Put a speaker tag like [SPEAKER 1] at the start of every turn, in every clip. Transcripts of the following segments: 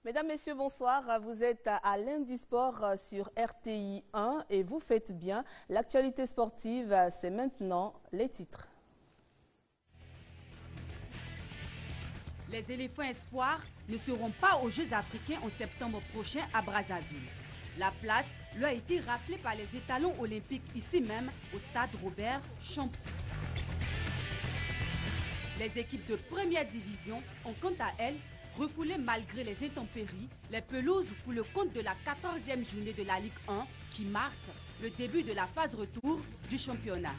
[SPEAKER 1] Mesdames, Messieurs, bonsoir. Vous êtes à Lundi Sport sur RTI 1 et vous faites bien. L'actualité sportive, c'est maintenant les titres.
[SPEAKER 2] Les éléphants espoirs ne seront pas aux Jeux africains en septembre prochain à Brazzaville. La place leur a été raflée par les étalons olympiques ici même au stade Robert Champ. Les équipes de première division ont quant à elles refoulé malgré les intempéries les pelouses pour le compte de la 14e journée de la Ligue 1 qui marque le début de la phase retour du championnat.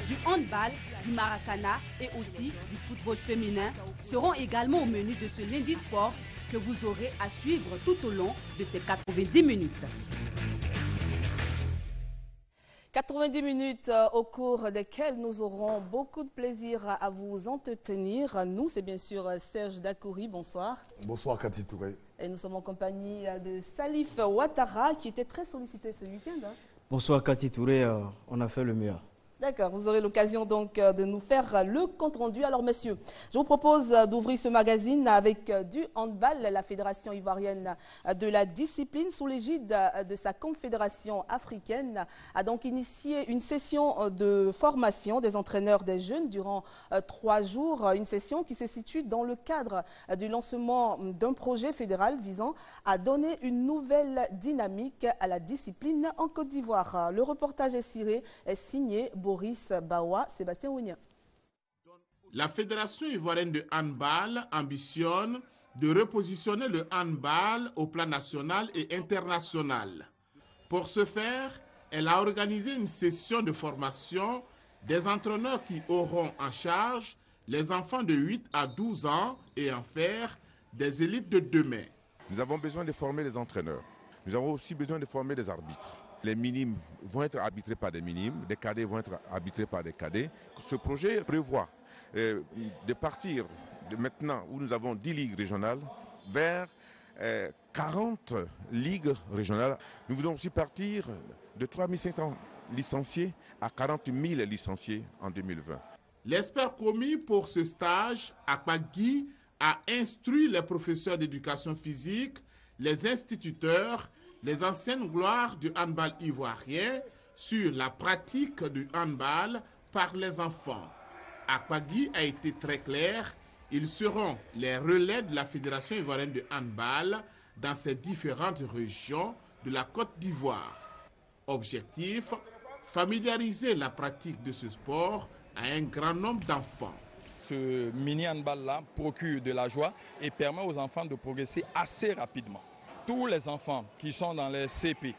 [SPEAKER 2] Du handball, du maracana et aussi du football féminin seront également au menu de ce Lundi Sport que vous aurez à suivre tout au long de ces 90 minutes.
[SPEAKER 1] 90 minutes au cours desquelles nous aurons beaucoup de plaisir à vous entretenir. Nous, c'est bien sûr Serge Dakouri, bonsoir.
[SPEAKER 3] Bonsoir Cathy Touré.
[SPEAKER 1] Et nous sommes en compagnie de Salif Ouattara qui était très sollicité ce week-end.
[SPEAKER 4] Bonsoir Cathy Touré, on a fait le mieux.
[SPEAKER 1] D'accord, vous aurez l'occasion donc de nous faire le compte-rendu. Alors messieurs, je vous propose d'ouvrir ce magazine avec du handball. La Fédération ivoirienne de la discipline, sous l'égide de sa confédération africaine, a donc initié une session de formation des entraîneurs des jeunes durant 3 jours. Une session qui se situe dans le cadre du lancement d'un projet fédéral visant à donner une nouvelle dynamique à la discipline en Côte d'Ivoire. Le reportage est signé Boris Bawa, Sébastien Ounia.
[SPEAKER 5] La Fédération ivoirienne de handball ambitionne de repositionner le handball au plan national et international. Pour ce faire, elle a organisé une session de formation des entraîneurs qui auront en charge les enfants de 8 à 12 ans et en faire des élites de demain.
[SPEAKER 6] Nous avons besoin de former les entraîneurs. Nous avons aussi besoin de former les arbitres. Les minimes vont être arbitrés par des minimes, des cadets vont être arbitrés par des cadets. Ce projet prévoit de partir de maintenant où nous avons 10 ligues régionales vers 40 ligues régionales. Nous voulons aussi partir de 3 500 licenciés à 40 000 licenciés en 2020.
[SPEAKER 5] L'expert commis pour ce stage, Akpagui, a instruit les professeurs d'éducation physique, les instituteurs, les anciennes gloires du handball ivoirien sur la pratique du handball par les enfants. Akpagui a été très clair, ils seront les relais de la Fédération ivoirienne de handball dans ces différentes régions de la Côte d'Ivoire. Objectif, familiariser la pratique de ce sport à un grand nombre d'enfants.
[SPEAKER 7] Ce mini-handball-là procure de la joie et permet aux enfants de progresser assez rapidement. Tous les enfants qui sont dans les CP,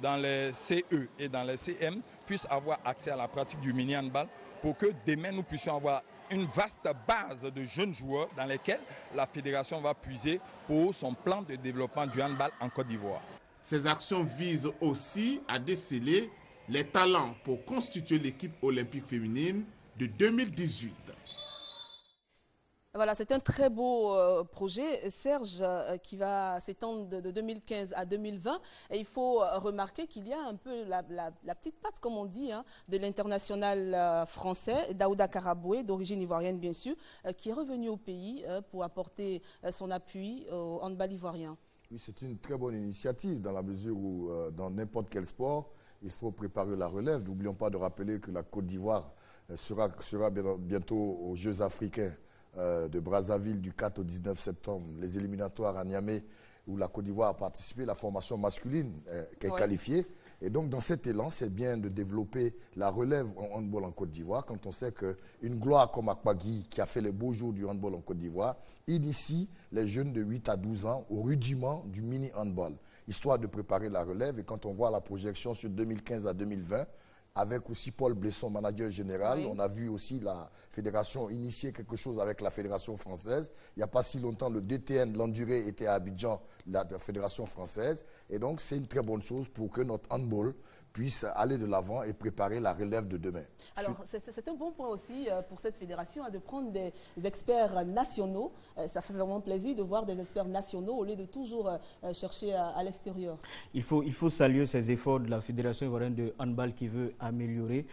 [SPEAKER 7] dans les CE et dans les CM puissent avoir accès à la pratique du mini-handball pour que demain nous puissions avoir une vaste base de jeunes joueurs dans lesquels la fédération va puiser pour son plan de développement du handball en Côte d'Ivoire.
[SPEAKER 5] Ces actions visent aussi à déceler les talents pour constituer l'équipe olympique féminine de 2018.
[SPEAKER 1] Voilà, c'est un très beau projet, Serge, qui va s'étendre de 2015 à 2020. Et il faut remarquer qu'il y a un peu la petite patte, comme on dit, hein, de l'international français, Daouda Karaboué, d'origine ivoirienne bien sûr, qui est revenu au pays pour apporter son appui au handball ivoirien.
[SPEAKER 3] Oui, c'est une très bonne initiative dans la mesure où dans n'importe quel sport, il faut préparer la relève. N'oublions pas de rappeler que la Côte d'Ivoire sera bientôt aux Jeux africains de Brazzaville du 4 au 19 septembre, les éliminatoires à Niamey où la Côte d'Ivoire a participé, la formation masculine qui est qualifiée. Et donc dans cet élan, c'est bien de développer la relève en handball en Côte d'Ivoire quand on sait qu'une gloire comme Akpagui qui a fait les beaux jours du handball en Côte d'Ivoire initie les jeunes de 8 à 12 ans au rudiment du mini-handball, histoire de préparer la relève. Et quand on voit la projection sur 2015 à 2020, avec aussi Paul Blesson, manager général. Oui. On a vu aussi la fédération initier quelque chose avec la fédération française. Il n'y a pas si longtemps, le DTN, l'Enduré, était à Abidjan, la fédération française. Et donc, c'est une très bonne chose pour que notre handball puisse aller de l'avant et préparer la relève de demain.
[SPEAKER 1] Alors, c'est un bon point aussi pour cette fédération de prendre des experts nationaux. Ça fait vraiment plaisir de voir des experts nationaux au lieu de toujours chercher à l'extérieur.
[SPEAKER 4] Il faut saluer ces efforts de la Fédération ivoirienne de handball qui veut améliorer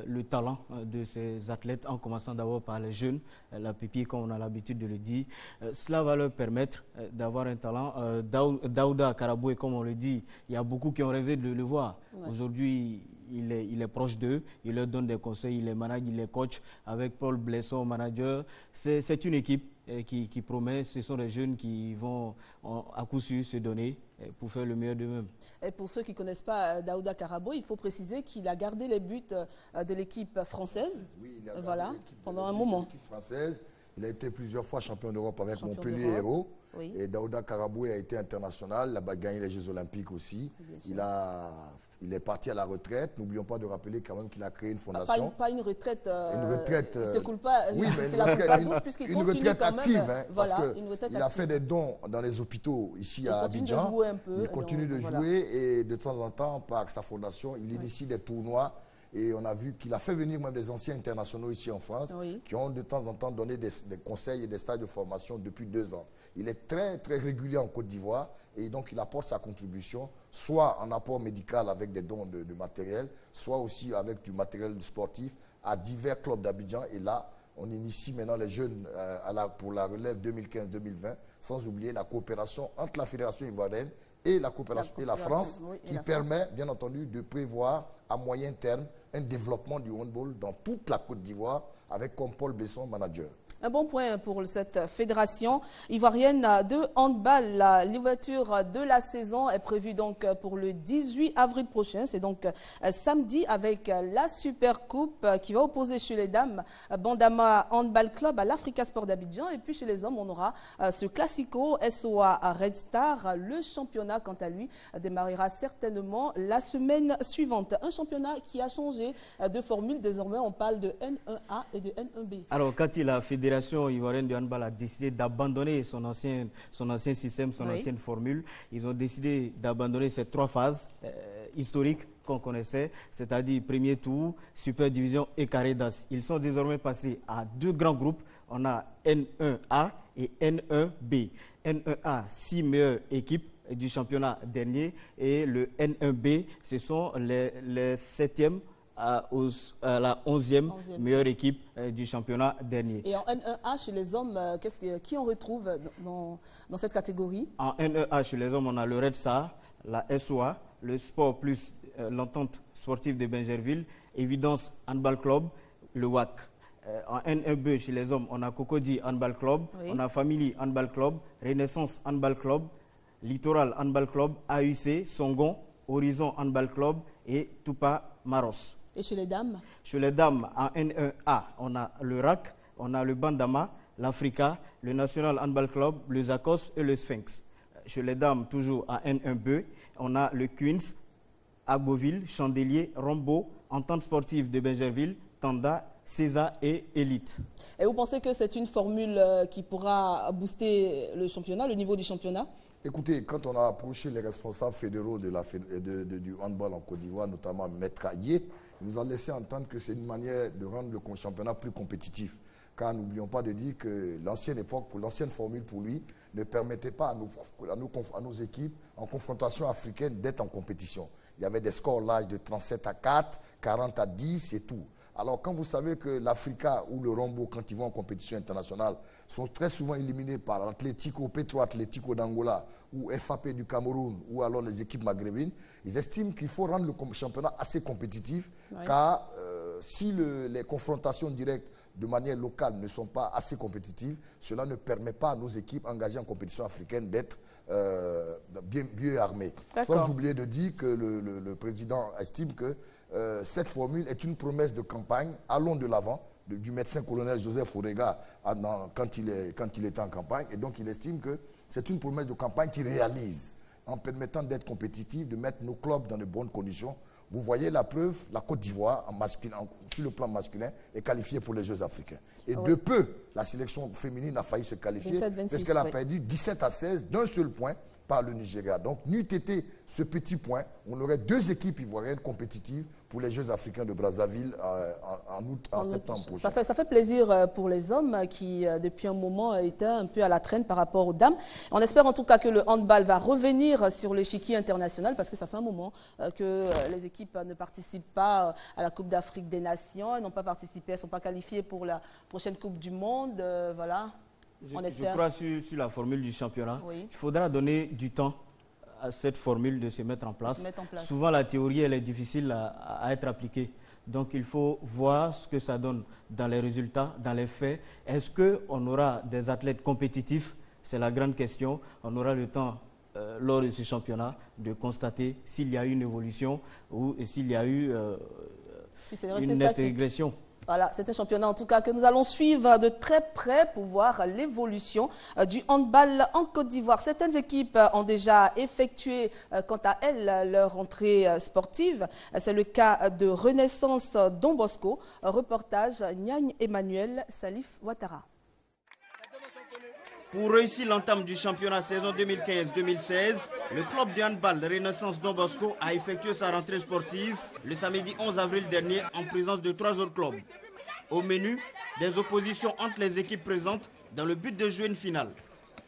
[SPEAKER 4] le talent de ces athlètes, en commençant d'abord par les jeunes, la pépite comme on a l'habitude de le dire. Cela va leur permettre d'avoir un talent. Daouda Karaboué, comme on le dit, il y a beaucoup qui ont rêvé de le voir. Aujourd'hui, il est proche d'eux, il leur donne des conseils, il les manage, il les coach avec Paul Blesson, manager. C'est une équipe qui promet, ce sont des jeunes qui vont à coup sûr se donner pour faire le meilleur d'eux-mêmes. Et
[SPEAKER 1] pour ceux qui ne connaissent pas Daouda Karaboué, il faut préciser qu'il a gardé les buts de l'équipe française.
[SPEAKER 3] Oui, il a
[SPEAKER 1] voilà, pendant un moment.
[SPEAKER 3] Française. Il a été plusieurs fois champion d'Europe avec Montpellier Hérault. Oui. Et Daouda Karaboué a été international, il a gagné les Jeux Olympiques aussi. Il est parti à la retraite. N'oublions pas de rappeler quand même qu'il a créé une fondation.
[SPEAKER 1] Pas une retraite.
[SPEAKER 3] Une retraite.
[SPEAKER 1] Il ne se coule pas.
[SPEAKER 3] Oui, mais
[SPEAKER 1] c'est la plupart douce puisqu'il continue
[SPEAKER 3] retraite
[SPEAKER 1] quand
[SPEAKER 3] active,
[SPEAKER 1] même.
[SPEAKER 3] hein, parce qu'il a fait des dons dans les hôpitaux ici à Abidjan.
[SPEAKER 1] Il continue de jouer un peu.
[SPEAKER 3] Il continue de jouer et de temps en temps, par sa fondation, il initie des tournois. Et on a vu qu'il a fait venir même des anciens internationaux ici en France qui ont de temps en temps donné des conseils et des stages de formation depuis 2 ans. Il est très, très régulier en Côte d'Ivoire et donc il apporte sa contribution, soit en apport médical avec des dons de matériel, soit aussi avec du matériel sportif à divers clubs d'Abidjan. Et là, on initie maintenant les jeunes pour la relève 2015-2020, sans oublier la coopération entre la Fédération ivoirienne et la France, qui permet, bien entendu, de prévoir à moyen terme un développement du handball dans toute la Côte d'Ivoire avec comme Paul Besson, manager.
[SPEAKER 1] Un bon point pour cette fédération ivoirienne de handball. L'ouverture de la saison est prévue donc pour le 18 avril prochain. C'est donc samedi avec la Super Coupe qui va opposer chez les dames Bandama Handball Club à l'Africa Sport d'Abidjan. Et puis chez les hommes, on aura ce Classico SOA à Red Star. Le championnat, quant à lui, démarrera certainement la semaine suivante. Un championnat qui a changé de formule. Désormais, on parle de N1A et de N1B.
[SPEAKER 4] Alors, quand la Fédération ivoirienne de handball a décidé d'abandonner son ancien système, son ancienne formule, ils ont décidé d'abandonner ces 3 phases historiques qu'on connaissait, c'est-à-dire premier tour, super division et carré d'as. Ils sont désormais passés à 2 grands groupes. On a N1A et N1B. N1A, 6 meilleures équipes du championnat dernier, et le N1B, ce sont les 7e à la 11e meilleure équipe du championnat dernier.
[SPEAKER 1] Et en N1A, chez les hommes, qui on retrouve dans cette catégorie? En
[SPEAKER 4] N1A, chez les hommes, on a le Red Star, la SOA, le Sport Plus, l'entente sportive de Bingerville, Évidence Handball Club, le WAC. En N1B, chez les hommes, on a Cocody Handball Club, on a Family Handball Club, Renaissance Handball Club, Littoral Handball Club, AUC, Songon, Horizon Handball Club et Tupa Maros.
[SPEAKER 1] Et chez les dames?
[SPEAKER 4] Chez les dames, en N1A, on a le RAC, on a le Bandama, l'Africa, le National Handball Club, le Zakos et le Sphinx. Chez les dames, toujours en N1B, on a le Queens, Agboville, Chandelier, Rombo, Entente sportive de Bingerville, Tanda, César et Élite.
[SPEAKER 1] Et vous pensez que c'est une formule qui pourra booster le championnat, le niveau du championnat?
[SPEAKER 3] Écoutez, quand on a approché les responsables fédéraux du handball en Côte d'Ivoire, notamment Maître Ayé, ils nous ont laissé entendre que c'est une manière de rendre le championnat plus compétitif. Car n'oublions pas de dire que l'ancienne époque, l'ancienne formule pour lui, ne permettait pas à nos équipes en confrontation africaine d'être en compétition. Il y avait des scores larges de 37-4, 40-10 et tout. Alors, quand vous savez que l'Africa ou le Rombo, quand ils vont en compétition internationale, sont très souvent éliminés par l'Atlético, Petro Atlético d'Angola ou FAP du Cameroun ou alors les équipes maghrébines, ils estiment qu'il faut rendre le championnat assez compétitif, car si les confrontations directes de manière locale ne sont pas assez compétitives, cela ne permet pas à nos équipes engagées en compétition africaine d'être bien armées. Sans oublier de dire que le président estime que cette formule est une promesse de campagne, allons de l'avant, du médecin-colonel Joseph Orega quand il était en campagne. Et donc il estime que c'est une promesse de campagne qu'il réalise en permettant d'être compétitif, de mettre nos clubs dans de bonnes conditions. Vous voyez la preuve, la Côte d'Ivoire, sur le plan masculin, est qualifiée pour les Jeux africains. Et de peu, la sélection féminine a failli se qualifier parce qu'elle a perdu 17-16 d'un seul point par le Nigeria. Donc, n'eût été ce petit point, on aurait 2 équipes ivoiriennes compétitives pour les Jeux africains de Brazzaville en septembre prochain.
[SPEAKER 1] Ça fait plaisir pour les hommes qui, depuis un moment, étaient un peu à la traîne par rapport aux dames. On espère en tout cas que le handball va revenir sur l'échiquier international parce que ça fait un moment que les équipes ne participent pas à la Coupe d'Afrique des Nations. Elles n'ont pas participé, elles ne sont pas qualifiées pour la prochaine Coupe du Monde. Voilà.
[SPEAKER 4] Je crois sur la formule du championnat.
[SPEAKER 1] Oui.
[SPEAKER 4] Il faudra donner du temps à cette formule de se mettre en place. Souvent, la théorie, elle est difficile à être appliquée. Donc, il faut voir ce que ça donne dans les résultats, dans les faits. Est-ce qu'on aura des athlètes compétitifs? C'est la grande question. On aura le temps, lors de ce championnat, de constater s'il y a eu une évolution ou s'il y a eu une nette régression.
[SPEAKER 1] Voilà, c'est un championnat en tout cas que nous allons suivre de très près pour voir l'évolution du handball en Côte d'Ivoire. Certaines équipes ont déjà effectué quant à elles leur entrée sportive. C'est le cas de Renaissance Don Bosco. Reportage Niagne Emmanuel, Salif Ouattara.
[SPEAKER 8] Pour réussir l'entame du championnat saison 2015-2016, le club de handball Renaissance Don Bosco a effectué sa rentrée sportive le samedi 11 avril dernier en présence de 3 autres clubs. Au menu, des oppositions entre les équipes présentes dans le but de jouer une finale.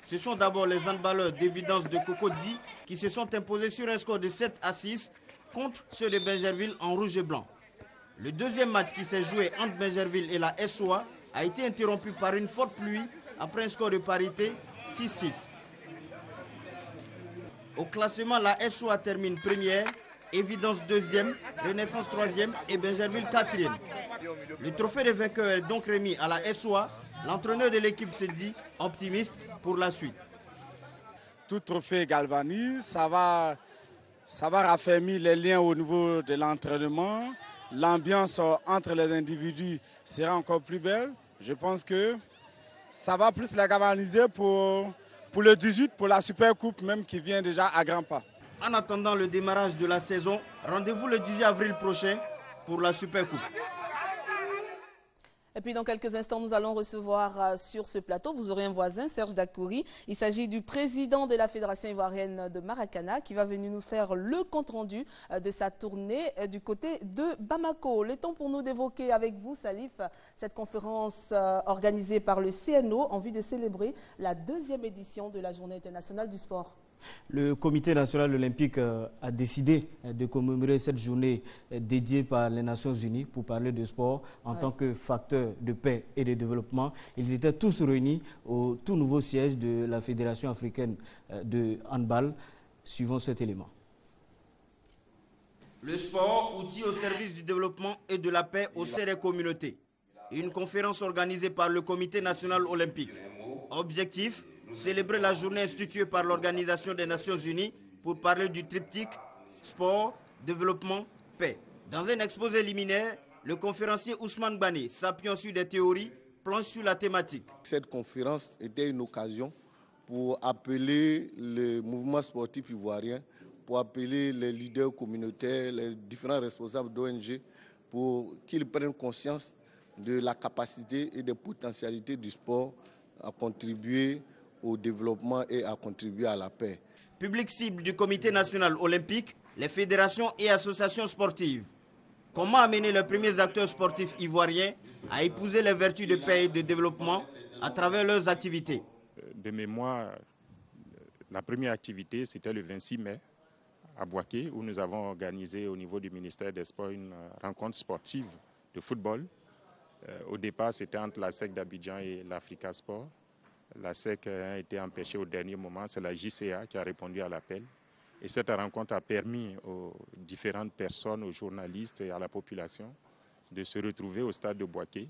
[SPEAKER 8] Ce sont d'abord les handballeurs d'Évidence de Cocody qui se sont imposés sur un score de 7-6 contre ceux de Bingerville en rouge et blanc. Le deuxième match qui s'est joué entre Bingerville et la SOA a été interrompu par une forte pluie après un score de parité 6-6. Au classement, la SOA termine première, Évidence deuxième, Renaissance troisième et Bingerville quatrième. Le trophée de vainqueur est donc remis à la SOA. L'entraîneur de l'équipe se dit optimiste pour la suite.
[SPEAKER 9] Tout trophée galvanise, ça va raffermir les liens au niveau de l'entraînement. L'ambiance entre les individus sera encore plus belle. Je pense que ça va plus la galvaniser pour le 18, pour la Super Coupe même qui vient déjà à grands pas.
[SPEAKER 8] En attendant le démarrage de la saison, rendez-vous le 18 avril prochain pour la Super Coupe.
[SPEAKER 1] Et puis dans quelques instants, nous allons recevoir sur ce plateau, vous aurez un voisin, Serge Dakouri. Il s'agit du président de la Fédération ivoirienne de Maracana qui va venir nous faire le compte-rendu de sa tournée du côté de Bamako. Le temps pour nous d'évoquer avec vous, Salif, cette conférence organisée par le CNO en vue de célébrer la 2e édition de la Journée internationale du sport.
[SPEAKER 4] Le Comité national olympique a décidé de commémorer cette journée dédiée par les Nations Unies pour parler de sport en tant que facteur de paix et de développement. Ils étaient tous réunis au tout nouveau siège de la Fédération africaine de handball. Suivons cet élément.
[SPEAKER 8] Le sport, outil au service du développement et de la paix au sein des communautés. Une conférence organisée par le Comité national olympique. Objectif: célébrer la journée instituée par l'Organisation des Nations Unies pour parler du triptyque sport, développement, paix. Dans un exposé liminaire, le conférencier Ousmane Bani, s'appuyant sur des théories, plonge sur la thématique.
[SPEAKER 10] Cette conférence était une occasion pour appeler le mouvement sportif ivoirien, pour appeler les leaders communautaires, les différents responsables d'ONG, pour qu'ils prennent conscience de la capacité et des potentialités du sport à contribuer au développement et à contribuer à la paix.
[SPEAKER 8] Public cible du Comité national olympique, les fédérations et associations sportives. Comment amener les premiers acteurs sportifs ivoiriens à épouser les vertus de paix et de développement à travers leurs activités?
[SPEAKER 11] De mémoire, la première activité, c'était le 26 mai à Bouaké, où nous avons organisé au niveau du ministère des Sports une rencontre sportive de football. Au départ, c'était entre la SEC d'Abidjan et l'Africa Sport. La SEC a été empêchée au dernier moment, c'est la JCA qui a répondu à l'appel. Et cette rencontre a permis aux différentes personnes, aux journalistes et à la population de se retrouver au stade de Bouaké.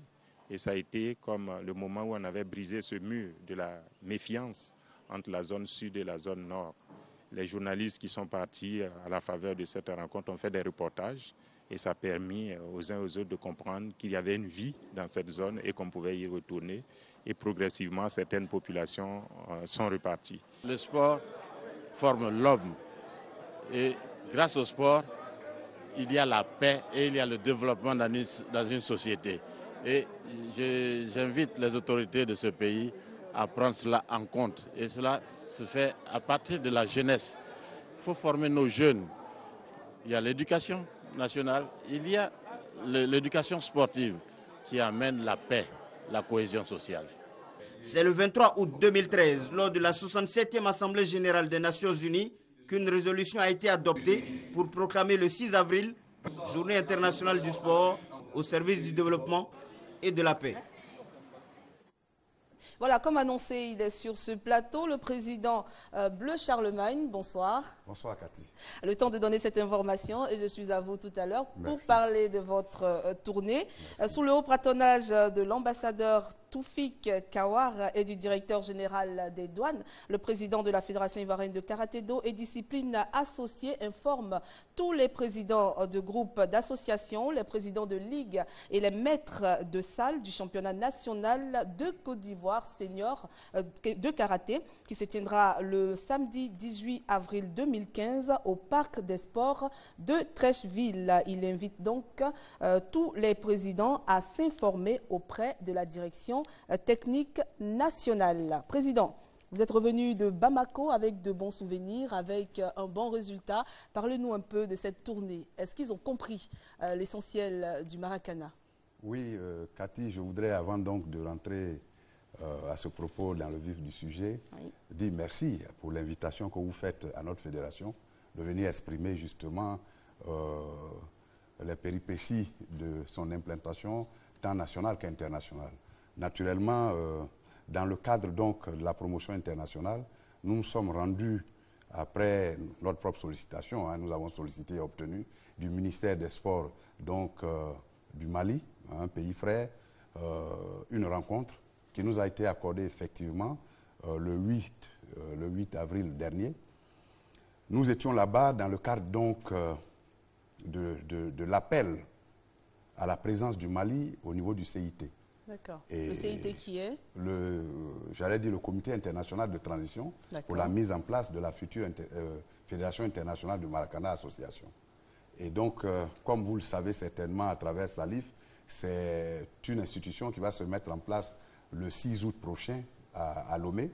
[SPEAKER 11] Et ça a été comme le moment où on avait brisé ce mur de la méfiance entre la zone sud et la zone nord. Les journalistes qui sont partis à la faveur de cette rencontre ont fait des reportages et ça a permis aux uns aux autres de comprendre qu'il y avait une vie dans cette zone et qu'on pouvait y retourner. Et progressivement, certaines populations sont reparties.
[SPEAKER 12] Le sport forme l'homme. Et grâce au sport, il y a la paix et il y a le développement dans une société. Et j'invite les autorités de ce pays à prendre cela en compte. Et cela se fait à partir de la jeunesse. Il faut former nos jeunes. Il y a l'éducation nationale, il y a l'éducation sportive qui amène la paix, la cohésion sociale.
[SPEAKER 8] C'est le 23 août 2013, lors de la 67e Assemblée générale des Nations Unies, qu'une résolution a été adoptée pour proclamer le 6 avril, Journée internationale du sport au service du développement et de la paix.
[SPEAKER 1] Voilà, comme annoncé, il est sur ce plateau, le président Bleu Charlemagne. Bonsoir.
[SPEAKER 13] Bonsoir, Cathy.
[SPEAKER 1] Le temps de donner cette information et je suis à vous tout à l'heure pour parler de votre tournée. Sous le haut patronage de l'ambassadeur Toufik Kawar et du directeur général des douanes, le président de la Fédération ivoirienne de karaté-do et disciplines associées informe tous les présidents de groupes d'associations, les présidents de ligues et les maîtres de salle du championnat national de Côte d'Ivoire senior de karaté qui se tiendra le samedi 18 avril 2015 au Parc des Sports de Trècheville. Il invite donc tous les présidents à s'informer auprès de la direction technique nationale. Président, vous êtes revenu de Bamako avec de bons souvenirs, avec un bon résultat. Parlez-nous un peu de cette tournée. Est-ce qu'ils ont compris l'essentiel du Maracana?
[SPEAKER 13] Oui, Cathy, je voudrais, avant donc de rentrer à ce propos dans le vif du sujet, dire merci pour l'invitation que vous faites à notre fédération de venir exprimer justement les péripéties de son implantation tant nationale qu'internationale. Naturellement, dans le cadre donc de la promotion internationale, nous nous sommes rendus, après notre propre sollicitation, nous avons sollicité et obtenu du ministère des Sports donc, du Mali, un pays frère, une rencontre qui nous a été accordée effectivement le 8 avril dernier. Nous étions là-bas dans le cadre donc de l'appel à la présence du Mali au niveau du CIT.
[SPEAKER 1] D'accord. Le CIT qui est
[SPEAKER 13] j'allais dire le Comité international de transition pour la mise en place de la future Fédération internationale du Maracana Association. Et donc, comme vous le savez certainement à travers Salif, c'est une institution qui va se mettre en place le 6 août prochain à Lomé.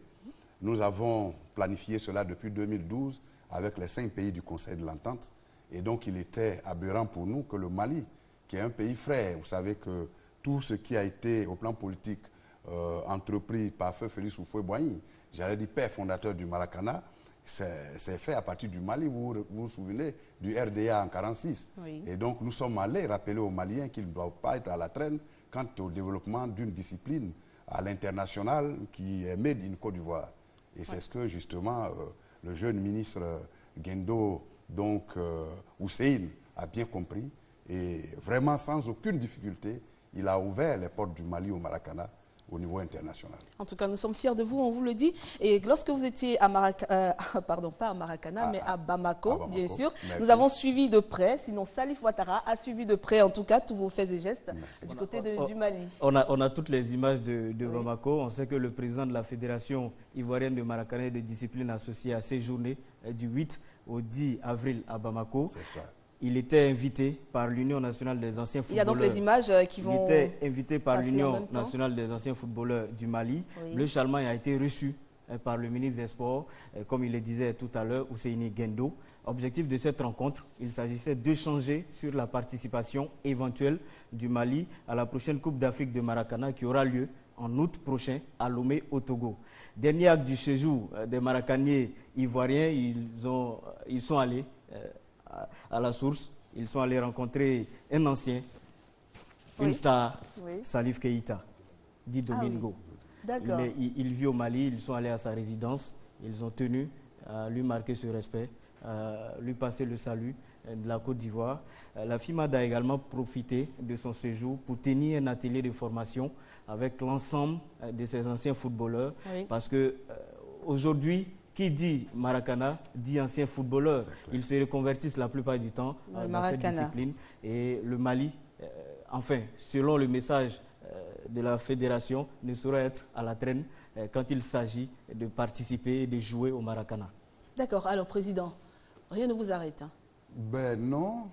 [SPEAKER 13] Nous avons planifié cela depuis 2012 avec les 5 pays du Conseil de l'Entente. Et donc, il était aberrant pour nous que le Mali, qui est un pays frère, vous savez que tout ce qui a été au plan politique entrepris par Feu Félix Houphouët-Boigny, j'allais dire père fondateur du Maracana, c'est fait à partir du Mali. Vous vous souvenez du RDA en 1946. Oui. Et donc nous sommes allés rappeler aux Maliens qu'ils ne doivent pas être à la traîne quant au développement d'une discipline à l'international qui est made in Côte d'Ivoire. Et c'est ce que justement le jeune ministre Gendo, donc Hussein, a bien compris. Et vraiment sans aucune difficulté, il a ouvert les portes du Mali au Maracana au niveau international. En
[SPEAKER 1] tout cas, nous sommes fiers de vous, on vous le dit. Et lorsque vous étiez à pardon, pas à Maracana, mais à Bamako, bien sûr, nous avons suivi de près, sinon Salif Ouattara a suivi de près, en tout cas, tous vos faits et gestes du côté du Mali.
[SPEAKER 4] On a toutes les images de Bamako. On sait que le président de la Fédération ivoirienne de Maracana et de discipline associée à ces journées du 8 au 10 avril à Bamako. C'est ça. Il était invité par l'Union nationale des anciens footballeurs.
[SPEAKER 1] Il y a donc les images qui vont.
[SPEAKER 4] Il était invité par l'Union nationale des anciens footballeurs du Mali. Oui. Bleu Charlemagne a été reçu par le ministre des Sports, comme il le disait tout à l'heure, Ousseini Gendo. Objectif de cette rencontre, il s'agissait d'échanger sur la participation éventuelle du Mali à la prochaine Coupe d'Afrique de Maracana qui aura lieu en août prochain à Lomé au Togo. Dernier acte du séjour des Maracaniers ivoiriens, ils sont allés à la source, ils sont allés rencontrer un ancien, une star, Salif Keïta, dit Domingo. Il vit au Mali, ils sont allés à sa résidence, ils ont tenu à lui marquer ce respect, lui passer le salut de la Côte d'Ivoire. La FIMAD a également profité de son séjour pour tenir un atelier de formation avec l'ensemble de ses anciens footballeurs, parce que aujourd'hui, qui dit Maracana dit ancien footballeur. Ils se reconvertissent la plupart du temps dans cette discipline. Et le Mali, enfin, selon le message de la fédération, ne saurait être à la traîne quand il s'agit de participer et de jouer au Maracana.
[SPEAKER 1] D'accord. Alors, Président, rien ne vous arrête.
[SPEAKER 13] Ben non,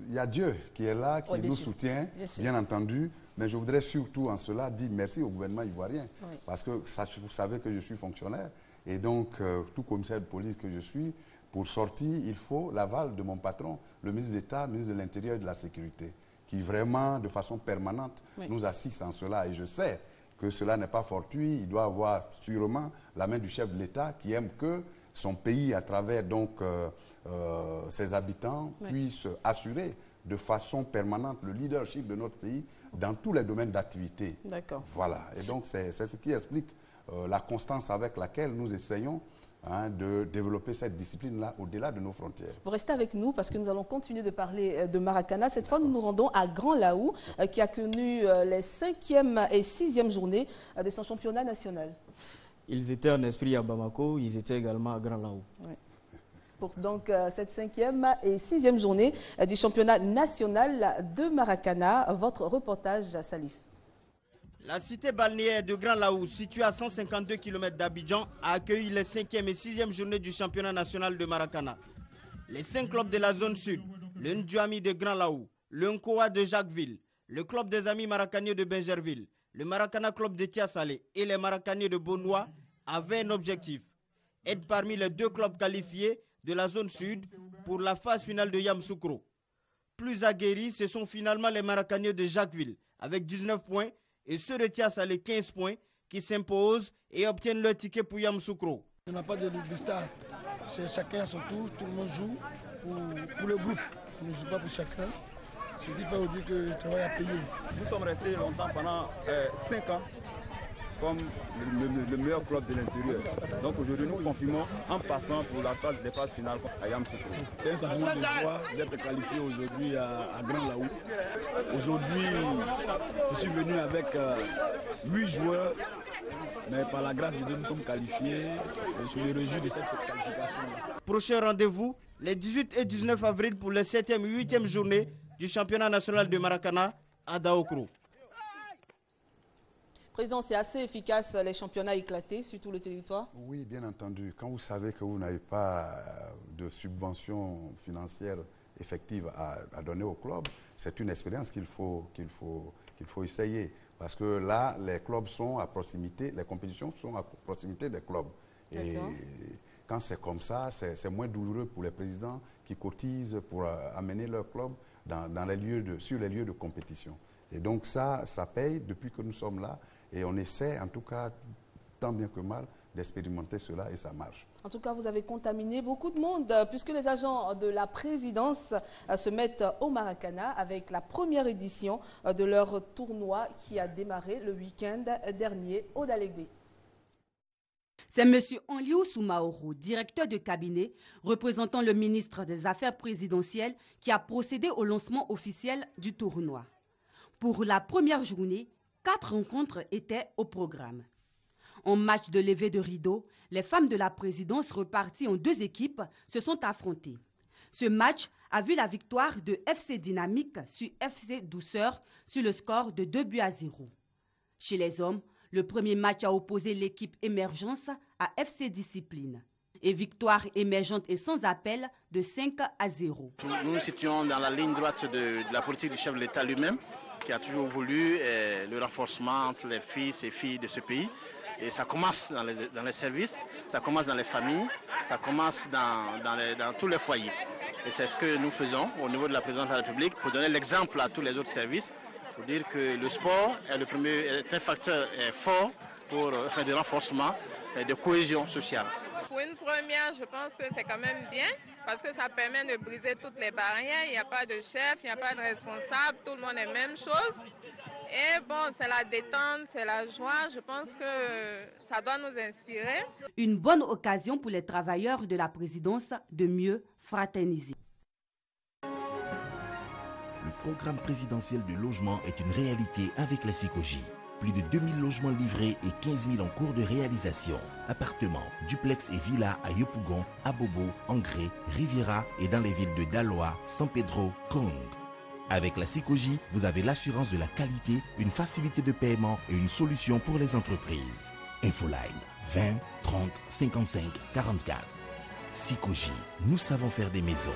[SPEAKER 13] il y a Dieu qui est là, qui nous soutient, bien entendu. Mais je voudrais surtout en cela dire merci au gouvernement ivoirien. Oui. Parce que vous savez que je suis fonctionnaire. Et donc, tout commissaire de police que je suis, pour sortir, il faut l'aval de mon patron, le ministre d'État, le ministre de l'Intérieur et de la Sécurité, qui vraiment, de façon permanente, nous assiste en cela. Et je sais que cela n'est pas fortuit. Il doit avoir sûrement la main du chef de l'État qui aime que son pays, à travers donc ses habitants, puisse assurer de façon permanente le leadership de notre pays dans tous les domaines d'activité.
[SPEAKER 1] D'accord.
[SPEAKER 13] Voilà. Et donc, c'est ce qui explique la constance avec laquelle nous essayons de développer cette discipline-là au-delà de nos frontières.
[SPEAKER 1] Vous restez avec nous parce que nous allons continuer de parler de Maracana. Cette fois, nous nous rendons à Grand Laou, qui a connu les 5e et 6e journées de son championnat national.
[SPEAKER 4] Ils étaient en esprit à Bamako, ils étaient également à Grand Laou.
[SPEAKER 1] Oui. Pour donc cette 5e et 6e journée du championnat national de Maracana, votre reportage, Salif.
[SPEAKER 8] La cité balnéaire de Grand Laou, située à 152 km d'Abidjan, a accueilli les 5e et 6e journées du championnat national de Maracana. Les 5 clubs de la zone sud, le Ndjouami de Grand Laou, le Nkoa de Jacquesville, le club des amis maracaniers de Benjerville, le Maracana Club de Tiasalé et les Maracaniers de Beaunois avaient un objectif: être parmi les 2 clubs qualifiés de la zone sud pour la phase finale de Yamoussoukro. Plus aguerris, ce sont finalement les Maracaniers de Jacquesville avec 19 points et ceux de Tiasalé 15 points qui s'imposent et obtiennent leur ticket pour Yamoussoukro.
[SPEAKER 14] Il n'y a pas de star. C'est chacun à son tour, tout le monde joue pour le groupe. On ne joue pas pour chacun. C'est ce qui fait aujourd'hui que le travail a payé.
[SPEAKER 15] Nous sommes restés longtemps, pendant 5 ans, comme le meilleur club de l'intérieur. Donc aujourd'hui, nous confirmons en passant pour la phase des phases finales à Yamoussoukro.
[SPEAKER 16] C'est un sentiment de joie d'être qualifié aujourd'hui à Grand Laou. Aujourd'hui, je suis venu avec 8 joueurs, mais par la grâce de Dieu, nous sommes qualifiés. Je me réjouis de cette qualification-là.
[SPEAKER 8] Prochain rendez-vous, les 18 et 19 avril pour les 7e et 8e journées du championnat national de Maracana à Daokro.
[SPEAKER 1] Président, c'est assez efficace les championnats éclatés sur tout le territoire?
[SPEAKER 13] Oui, bien entendu. Quand vous savez que vous n'avez pas de subvention financière effective à donner au club, c'est une expérience qu'il faut essayer. Parce que là, les clubs sont à proximité, les compétitions sont à proximité des clubs. Et quand c'est comme ça, c'est moins douloureux pour les présidents qui cotisent pour amener leur club sur les lieux de compétition. Et donc ça paye depuis que nous sommes là. Et on essaie, en tout cas, tant bien que mal, d'expérimenter cela et ça marche.
[SPEAKER 1] En tout cas, vous avez contaminé beaucoup de monde puisque les agents de la présidence se mettent au Maracana avec la première édition de leur tournoi qui a démarré le week-end dernier au Dalégbé.
[SPEAKER 2] C'est M. Onliou Soumaoro, directeur de cabinet, représentant le ministre des Affaires présidentielles, qui a procédé au lancement officiel du tournoi. Pour la première journée, 4 rencontres étaient au programme. En match de levée de rideau, les femmes de la présidence reparties en 2 équipes se sont affrontées. Ce match a vu la victoire de FC Dynamique sur FC Douceur sur le score de 2-0. Chez les hommes, le premier match a opposé l'équipe Émergence à FC Discipline. Et victoire émergente et sans appel de 5-0.
[SPEAKER 17] Nous nous situons dans la ligne droite de la politique du chef de l'État lui-même, qui a toujours voulu le renforcement entre les fils et filles de ce pays. Et ça commence dans les services, ça commence dans les familles, ça commence dans tous les foyers. Et c'est ce que nous faisons au niveau de la présidence de la République pour donner l'exemple à tous les autres services, pour dire que le sport est un facteur fort pour faire des renforcements et de cohésion sociale.
[SPEAKER 18] Pour une première, je pense que c'est quand même bien parce que ça permet de briser toutes les barrières. Il n'y a pas de chef, il n'y a pas de responsable, tout le monde est même chose. Et bon, c'est la détente, c'est la joie. Je pense que ça doit nous inspirer.
[SPEAKER 2] Une bonne occasion pour les travailleurs de la présidence de mieux fraterniser.
[SPEAKER 19] Le programme présidentiel de logement est une réalité avec la SICOGI. Plus de 2000 logements livrés et 15 000 en cours de réalisation. Appartements, duplex et villas à Yopougon, Abobo, Angré, Riviera et dans les villes de Daloa, San Pedro, Kong. Avec la SICOGI, vous avez l'assurance de la qualité, une facilité de paiement et une solution pour les entreprises. Infoline 20 30 55 44. Sikoji, nous savons faire des maisons.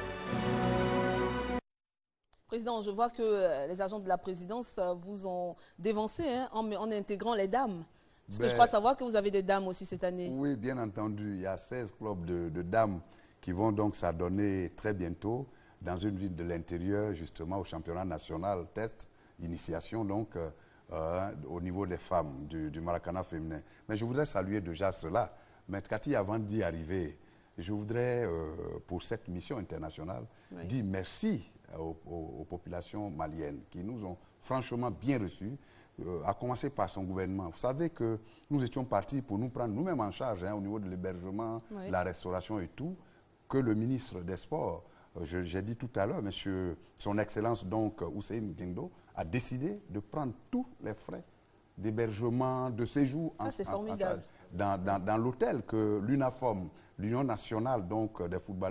[SPEAKER 1] Président, je vois que les agents de la présidence vous ont dévancé en intégrant les dames. Parce que je crois savoir que vous avez des dames aussi cette année.
[SPEAKER 13] Oui, bien entendu. Il y a 16 clubs de dames qui vont donc s'adonner très bientôt dans une ville de l'intérieur, justement au championnat national test, initiation donc au niveau des femmes du Maracana féminin. Mais je voudrais saluer déjà cela. Mais Cathy, avant d'y arriver, je voudrais, pour cette mission internationale, dire merci aux populations maliennes qui nous ont franchement bien reçus, à commencer par son gouvernement. Vous savez que nous étions partis pour nous prendre nous-mêmes en charge au niveau de l'hébergement, la restauration et tout, que le ministre des Sports, j'ai dit tout à l'heure, monsieur, son Excellence donc Hussein Dindo, a décidé de prendre tous les frais d'hébergement, de séjour
[SPEAKER 1] formidable.
[SPEAKER 13] Dans l'hôtel que l'UNAFOM, l'Union nationale donc des footballeurs,